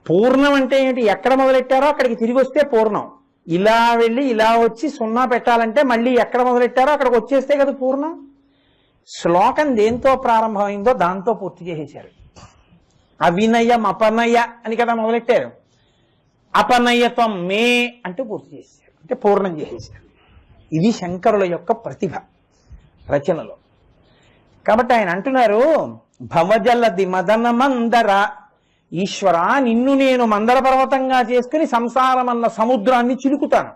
పూర్ణం అంటే ఏంటి? ఎక్కడ మొదలెట్టారో అక్కడికి తిరిగి వస్తే పూర్ణం. ఇలా వెళ్ళి ఇలా వచ్చి 0 పెట్టాలంటే మళ్ళీ ఎక్కడ మొదలెట్టారో అక్కడికి వచ్చేస్తే కదా పూర్ణం. శ్లోకం దేంతో ప్రారంభమైందో దాంతో పూర్తి చేసేశారు. అవినయం అపనయ అని కదా మొదలెట్టారు, అపనయత్వం మే అంటూ పూర్తి చేశారు, అంటే పూర్ణం చేసేశారు. ఇది శంకరుల యొక్క ప్రతిభ రచనలో. కాబట్టి ఆయన అంటున్నారు, భవజలది మదన మందర, ఈశ్వర నిన్ను నేను మందర పర్వతంగా చేసుకుని సంసారమన్న సముద్రాన్ని చిలుకుతాను,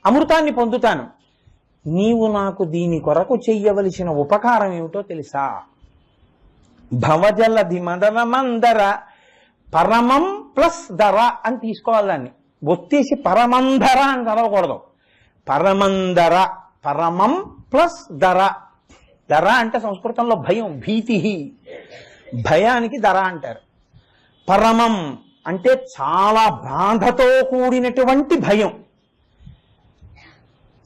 అమృతాన్ని పొందుతాను. నీవు నాకు దీని కొరకు చెయ్యవలసిన ఉపకారం ఏమిటో తెలుసా? భవజలది మదన మందర, పరమం ప్లస్ ధర అని తీసుకోవాలి. దాన్ని ఒత్తేసి పరమంధర అని చదవకూడదు. పరమందర, పరమం ప్లస్ ధర. ధర అంటే సంస్కృతంలో భయం, భీతి, భయానికి ధర అంటారు. పరమం అంటే చాలా బాధతో కూడినటువంటి భయం.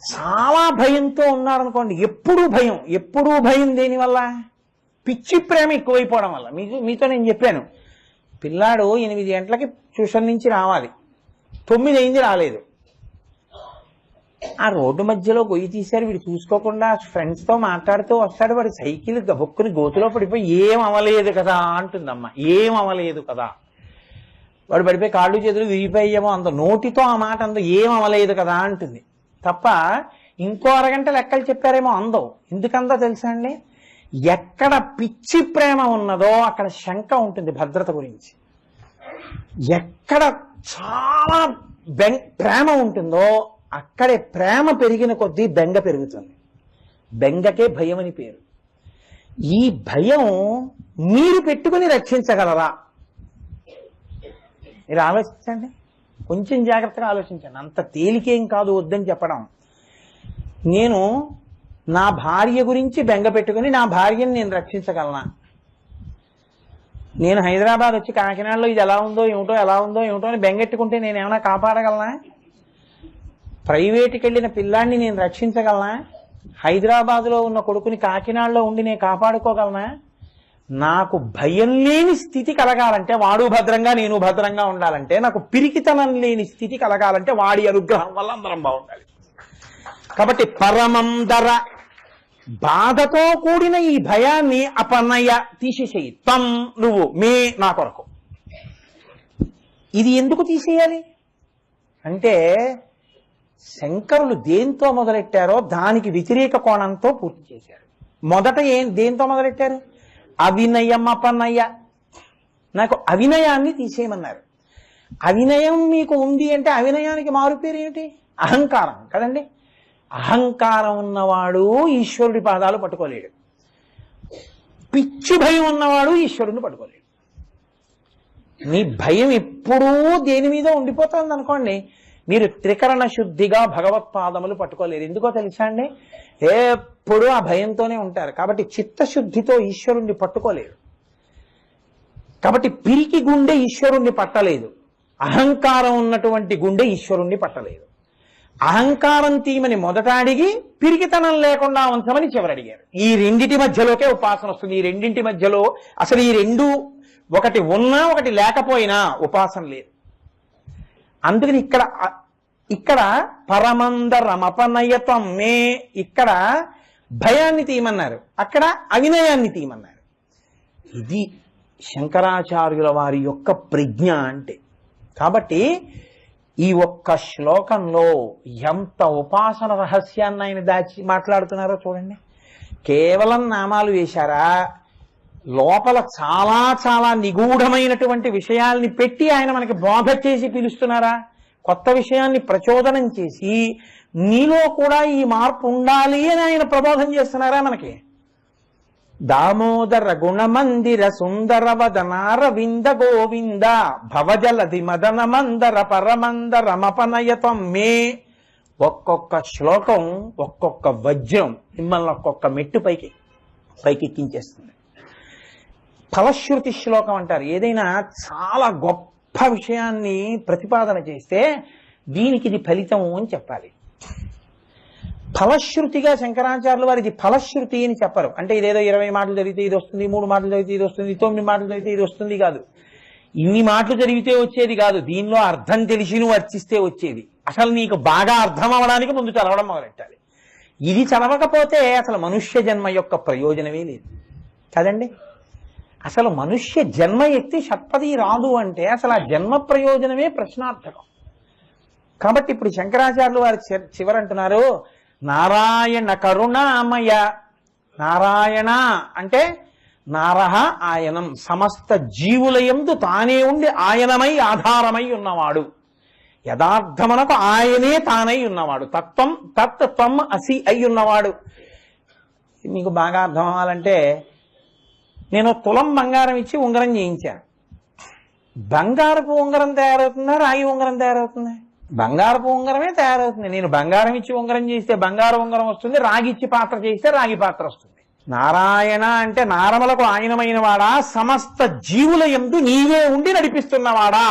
చాలా భయంతో ఉన్నారనుకోండి, ఎప్పుడూ భయం. ఎప్పుడూ భయం దేనివల్ల? పిచ్చి ప్రేమ ఎక్కువైపోవడం వల్ల. మీతో నేను చెప్పాను, పిల్లాడు 8 గంటలకి ట్యూషన్ నుంచి రావాలి, 9 అయింది రాలేదు. ఆ రోడ్డు మధ్యలో గొయ్యి తీశారు, వీడు చూసుకోకుండా ఫ్రెండ్స్తో మాట్లాడుతూ వస్తాడు. వాడు సైకిల్ గబుక్కుని గోతులో పడిపోయి ఏం అవ్వలేదు కదా అంటుందమ్మ, ఏం అవ్వలేదు కదా. వాడు పడిపోయి కాళ్ళు చేతులు విరిగిపోయేమో అంత నోటితో ఆ మాట అందో, ఏం అవ్వలేదు కదా అంటుంది తప్ప ఇంకో అరగంట లెక్కలు చెప్పారేమో అందో. ఎందుకందో తెలుసా అండి? ఎక్కడ పిచ్చి ప్రేమ ఉన్నదో అక్కడ శంక ఉంటుంది భద్రత గురించి. ఎక్కడ చాలా ప్రేమ ఉంటుందో అక్కడే ప్రేమ పెరిగిన కొద్దీ బెంగ పెరుగుతుంది. బెంగకే భయం అని పేరు. ఈ భయం మీరు పెట్టుకుని రక్షించగలరా? మీరు ఆలోచించండి, కొంచెం జాగ్రత్తగా ఆలోచించండి. అంత తేలికేం కాదు వద్దని చెప్పడం. నేను నా భార్య గురించి బెంగ పెట్టుకుని నా భార్యని నేను రక్షించగలనా? నేను హైదరాబాద్ వచ్చి కాకినాడలో ఇది ఎలా ఉందో ఏమిటో ఎలా ఉందో ఏమిటో అని బెంగెట్టుకుంటే నేను ఏమైనా కాపాడగలనా? ప్రైవేట్కి వెళ్ళిన పిల్లాన్ని నేను రక్షించగలనా? హైదరాబాద్లో ఉన్న కొడుకుని కాకినాడలో ఉండి నేను కాపాడుకోగలనా? నాకు భయం లేని స్థితి కలగాలంటే, వాడు భద్రంగా నేను భద్రంగా ఉండాలంటే, నాకు పిరికితనం లేని స్థితి కలగాలంటే వాడి అనుగ్రహం వల్ల అందరం బాగుండాలి. కాబట్టి పరమందర, బాధతో కూడిన ఈ భయాన్ని అపనయ తీసేసేయి. తం నువ్వు, మే నా కొరకు. ఇది ఎందుకు తీసేయాలి అంటే, శంకరులు దేంతో మొదలెట్టారో దానికి వ్యతిరేక కోణంతో పూర్తి చేశారు. మొదట దేంతో మొదలెట్టారు? అవినయం అపనయ. నాకు అవినయాన్ని తీసేయమన్నారు. అవినయం మీకు ఉంది అంటే అవినయానికి మారు పేరు ఏమిటి? అహంకారం కదండి. అహంకారం ఉన్నవాడు ఈశ్వరుడి పాదాలు పట్టుకోలేడు. పిచ్చి భయం ఉన్నవాడు ఈశ్వరుడిని పట్టుకోలేడు. మీ భయం ఎప్పుడూ దేని మీద ఉండిపోతుంది అనుకోండి, మీరు త్రికరణ శుద్ధిగా భగవత్పాదములు పట్టుకోలేరు. ఎందుకో తెలుసా అండి? ఎప్పుడూ ఆ భయంతోనే ఉంటారు. కాబట్టి చిత్తశుద్ధితో ఈశ్వరుణ్ణి పట్టుకోలేరు. కాబట్టి పిరికి గుండె ఈశ్వరుణ్ణి పట్టలేదు, అహంకారం ఉన్నటువంటి గుండె ఈశ్వరుణ్ణి పట్టలేదు. అహంకారం తీయమని మొదట అడిగి పిరికితనం లేకుండా ఉంచమని చివరి అడిగారు. ఈ రెండింటి మధ్యలోకే ఉపాసన వస్తుంది. ఈ రెండింటి మధ్యలో అసలు ఈ రెండు, ఒకటి ఉన్నా ఒకటి లేకపోయినా ఉపాసన లేదు. అందుకని ఇక్కడ పరమందరమపనయతం మే, ఇక్కడ భయాన్ని తీయమన్నారు, అక్కడ అవినయాన్ని తీయమన్నారు. ఇది శంకరాచార్యుల వారి యొక్క ప్రజ్ఞ అంటే. కాబట్టి ఈ ఒక్క శ్లోకంలో ఎంత ఉపాసన రహస్యాన్ని ఆయన దాచి మాట్లాడుతున్నారో చూడండి. కేవలం నామాలు వేశారా? లోపల చాలా చాలా నిగూఢమైనటువంటి విషయాల్ని పెట్టి ఆయన మనకి బోధ చేసి పిలుస్తున్నారా? కొత్త విషయాన్ని ప్రచోదనం చేసి నీలో కూడా ఈ మార్పు ఉండాలి అని ఆయన ప్రబోధం చేస్తున్నారా మనకి? దామోదర గుణమందిర సుందర వదనారవింద గోవింద భవజలధి మదన మందర పరమందర మపనయతం మే. ఒక్కొక్క శ్లోకం ఒక్కొక్క వజ్రం మిమ్మల్ని ఒక్కొక్క మెట్టు పైకెక్కించేస్తుంది. ఫలశ్రుతి శ్లోకం అంటారు. ఏదైనా చాలా గొప్ప విషయాన్ని ప్రతిపాదన చేస్తే దీనికి ఇది ఫలితము అని చెప్పాలి. ఫలశ్రుతిగా శంకరాచార్యులు వారు ఇది ఫలశ్రుతి అని చెప్పరు. అంటే ఇదేదో 20 మాటలు చదివితే ఇది వస్తుంది, 3 మాటలు చదివితే ఇది వస్తుంది, 9 మాటలు చదివితే ఇది వస్తుంది కాదు. ఇన్ని మాటలు చదివితే వచ్చేది కాదు. దీనిలో అర్థం తెలిసి నువ్వు అర్చిస్తే వచ్చేది. అసలు నీకు బాగా అర్థం అవ్వడానికి ముందు చదవడం మొదలెట్టాలి. ఇది చదవకపోతే అసలు మనుష్య జన్మ యొక్క ప్రయోజనమే లేదు కదండి. అసలు మనుష్య జన్మ ఎత్తి షట్పది రాదు అంటే అసలు ఆ జన్మ ప్రయోజనమే ప్రశ్నార్థకం. కాబట్టి ఇప్పుడు శంకరాచార్యులు వారు చివరంటున్నారు, నారాయణ కరుణామయ. నారాయణ అంటే నారహ ఆయనం, సమస్త జీవులయందు తానే ఉండి ఆయనమై ఆధారమై ఉన్నవాడు. యథార్థమునకు ఆయనే తానై ఉన్నవాడు. తత్వం తత్వం అసి అయి ఉన్నవాడు. మీకు బాగా అర్థం అవ్వాలంటే నేను తులం బంగారం ఇచ్చి ఉంగరం చేయించాను. బంగారపు ఉంగరం తయారవుతుందా, రాగి ఉంగరం తయారవుతుందా? బంగారపు ఉంగరమే తయారవుతుంది. నేను బంగారం ఇచ్చి ఉంగరం చేస్తే బంగారు ఉంగరం వస్తుంది, రాగి ఇచ్చి పాత్ర చేస్తే రాగి పాత్ర వస్తుంది. నారాయణ అంటే నారమలకు ఆయనమైన వాడా, సమస్త జీవుల యందు నీవే ఉండి నడిపిస్తున్నవాడా.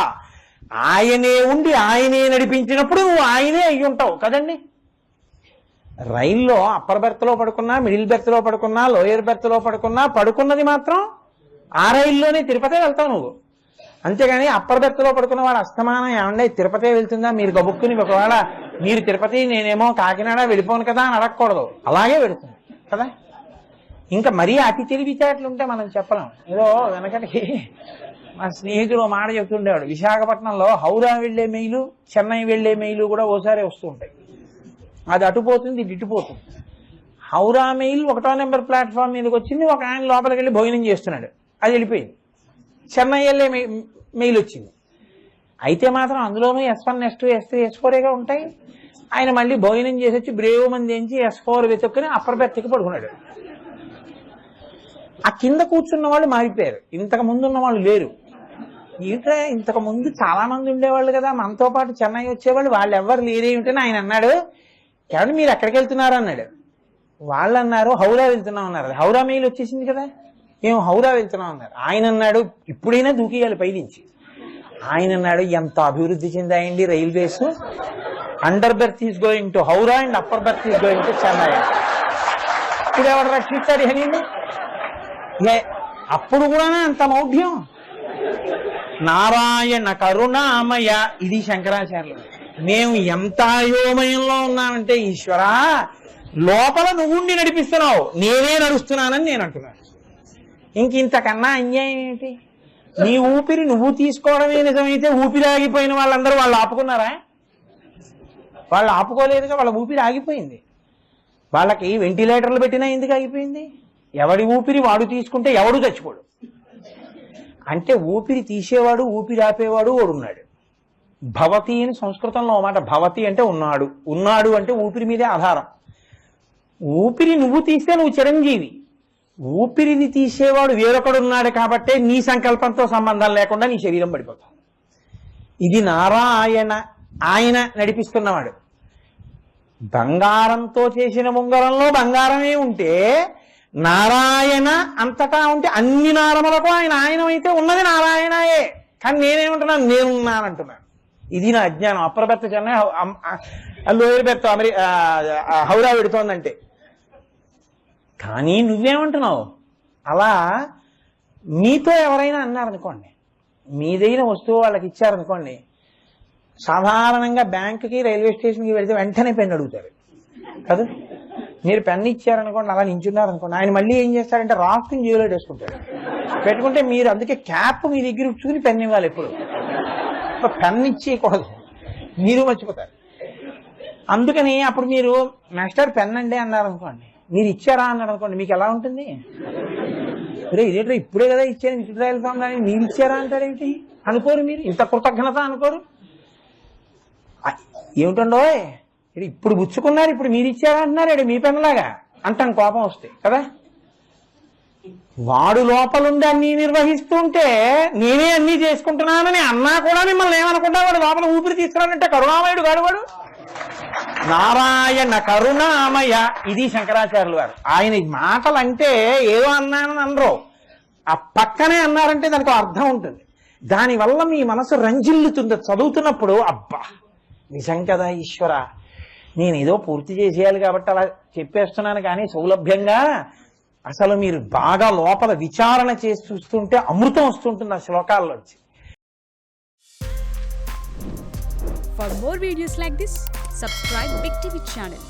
ఆయనే ఉండి ఆయనే నడిపించినప్పుడు నువ్వు ఆయనే అయ్యి ఉంటావు కదండి. రైల్లో అప్పర్ బెర్త్లో పడుకున్నా, మిడిల్ బెర్త్లో పడుకున్నా, లోయర్ బెర్త్లో పడుకున్నా, పడుకున్నది మాత్రం ఆ రైల్లోనే తిరుపతి వెళ్తావు నువ్వు. అంతేగాని అప్పర్ బెర్త్లో పడుకున్న వాడు అస్తమానం ఏమంటే తిరుపతి వెళ్తుందా, మీరు గబుక్కుని ఒకవేళ మీరు తిరుపతి నేనేమో కాకినాడ వెళ్ళిపోను కదా అని అడగకూడదు. అలాగే వెళుతుంది కదా. ఇంకా మరీ అతి తెలివితేటలు ఉంటే మనం చెప్పలేం. ఏదో వెనకటికి మా స్నేహితుడు మాట చెప్తుండేవాడు, విశాఖపట్నంలో హౌరా వెళ్లే మెయిలు, చెన్నై వెళ్లే మెయిలు కూడా ఓసారి వస్తూ ఉంటాయి. అది అటుపోతుంది, ఇది ఇటుపోతుంది. హౌరా మెయిల్ 1వ నెంబర్ ప్లాట్ఫామ్ మీదకి వచ్చింది, ఒక ఆయన లోపలికి వెళ్ళి భోజనం చేస్తున్నాడు, అది వెళ్ళిపోయింది. చెన్నై వెళ్ళే మెయిల్ వచ్చింది. అయితే మాత్రం అందులోనూ S1, S2, S3, S4గా ఉంటాయి. ఆయన మళ్ళీ భోజనం చేసి వచ్చి బ్రేవ్ మంది ఎంచి S4 వెతుక్కుని అప్పర్ బెర్త్కి పడుకున్నాడు. ఆ కింద కూర్చున్న వాళ్ళు మారిపోయారు, ఇంతకు ముందు ఉన్న వాళ్ళు లేరు. ఇంతకు ముందు చాలా మంది ఉండేవాళ్ళు కదా మనతో పాటు చెన్నై వచ్చేవాళ్ళు, వాళ్ళు ఎవరు లేరేమిటని ఆయన అన్నాడు. కాబట్టి మీరు ఎక్కడికి వెళ్తున్నారు అన్నాడు. వాళ్ళు అన్నారు హౌరా వెళ్తున్నాం అన్నారు. హౌరా మెయిల్ వచ్చేసింది కదా, మేము హౌరా వెళ్తున్నాం అన్నారు. ఆయన అన్నాడు ఇప్పుడైనా దూకియాలి పైనుంచి. ఆయన అన్నాడు ఎంత అభివృద్ధి చెందాయండి railways, under berth is going to Howrah and upper berth is going to Chennai. ఇప్పుడు ఎవరు రక్షిస్తాడు హనీని? అప్పుడు కూడా అంత మౌఢ్యం. నారాయణ కరుణామయ, ఇది శంకరాచార్యులు. మేము ఎంత అయోమయంలో ఉన్నామంటే ఈశ్వరా లోపల నువ్వుండి నడిపిస్తున్నావు, నేనే నడుస్తున్నానని నేను అంటున్నాను. ఇంతకన్నా అన్యాయం ఏంటి? నీ ఊపిరి నువ్వు తీసుకోవడమే నిజమైతే ఊపిరి ఆగిపోయిన వాళ్ళందరూ వాళ్ళు ఆపుకున్నారా? వాళ్ళు ఆపుకోలేదుగా, వాళ్ళ ఊపిరి ఆగిపోయింది. వాళ్ళకి వెంటిలేటర్లు పెట్టినా ఎందుకు ఆగిపోయింది? ఎవడి ఊపిరి వాడు తీసుకుంటే ఎవడు చచ్చిపోడు. అంటే ఊపిరి తీసేవాడు ఊపిరి ఆపేవాడు వాడున్నాడు. భవతి అని సంస్కృతంలో మాట. భవతి అంటే ఉన్నాడు, ఉన్నాడు అంటే ఊపిరి మీదే ఆధారం. ఊపిరి నువ్వు తీస్తే నువ్వు చిరంజీవి, ఊపిరిని తీసేవాడు వేరొకడున్నాడు కాబట్టే నీ సంకల్పంతో సంబంధం లేకుండా నీ శరీరం పడిపోతావు. ఇది నారాయణ, ఆయన నడిపిస్తున్నవాడు. బంగారంతో చేసిన ఉంగరంలో బంగారమే ఉంటే నారాయణ అంతటా ఉంటే అన్ని నారములకు ఆయన ఆయనమైతే ఉన్నది నారాయణయే. కానీ నేనేమంటున్నాను, నేనున్నానంటున్నాను. ఇది నా అజ్ఞానం. Upper berth Chennai, lower berth Howrah పెడుతోందంటే. కానీ నువ్వేమంటున్నావు? అలా మీతో ఎవరైనా అన్నారనుకోండి, మీదైన వస్తువు వాళ్ళకి ఇచ్చారనుకోండి, సాధారణంగా బ్యాంకుకి రైల్వే స్టేషన్కి వెళ్తే వెంటనే పెన్ను అడుగుతారు కదా. మీరు పెన్ను ఇచ్చారనుకోండి, అలా నించున్నారనుకోండి, ఆయన మళ్ళీ ఏం చేస్తారంటే రాసుకుని జేబులో వేసుకుంటారు. పెట్టుకుంటే మీరు అందుకే క్యాప్ మీ దగ్గర ఉంచుకుని పెన్ను ఇవ్వాలి. ఎప్పుడు పెన్ను ఇచ్చేయకూడదు, మీరు మర్చిపోతారు. అందుకని అప్పుడు మీరు మాస్టర్ పెన్ అండి అన్నారనుకోండి, మీరు ఇచ్చారా అన్నారు అనుకోండి, మీకు ఎలా ఉంటుంది? అరే ఇదేంటో ఇప్పుడే కదా ఇచ్చాను విచిత్ర వెళ్తాం కానీ మీరు ఇచ్చారా అంటారేంటి అనుకోరు. మీరు ఇంత కృతజ్ఞత అనుకోరు. ఏమిటండో ఇప్పుడు పుచ్చుకున్నారు, ఇప్పుడు మీరు ఇచ్చారా అంటున్నారు, మీ పెన్నులాగా అంటాం కోపం వస్తే కదా. వాడు లోపలుండి అన్ని నిర్వహిస్తుంటే నేనే అన్ని చేసుకుంటున్నానని అన్నా కూడా మిమ్మల్ని ఏమనుకుంటా వాడు లోపల ఊపిరి తీసుకురానంటే కరుణామయుడు కాడు వాడు. నారాయణ కరుణామయ, ఇది శంకరాచార్యులు వారు. ఆయన మాటలు అంటే ఏదో అన్నానని అనరు, ఆ పక్కనే అన్నారంటే దానికి అర్థం ఉంటుంది. దానివల్ల మీ మనసు రంజిల్లుతుంది చదువుతున్నప్పుడు. అబ్బా నిజం కదా ఈశ్వర, నేను ఏదో పూర్తి చేసేయాలి కాబట్టి అలా చెప్పేస్తున్నాను, కానీ సౌలభ్యంగా అసలు మీరు బాగా లోపల విచారణ చేసి చూస్తుంటే అమృతం వస్తుంటుంది ఆ శ్లోకాల్లోంచి. For more videos like this, subscribe Big TV channel.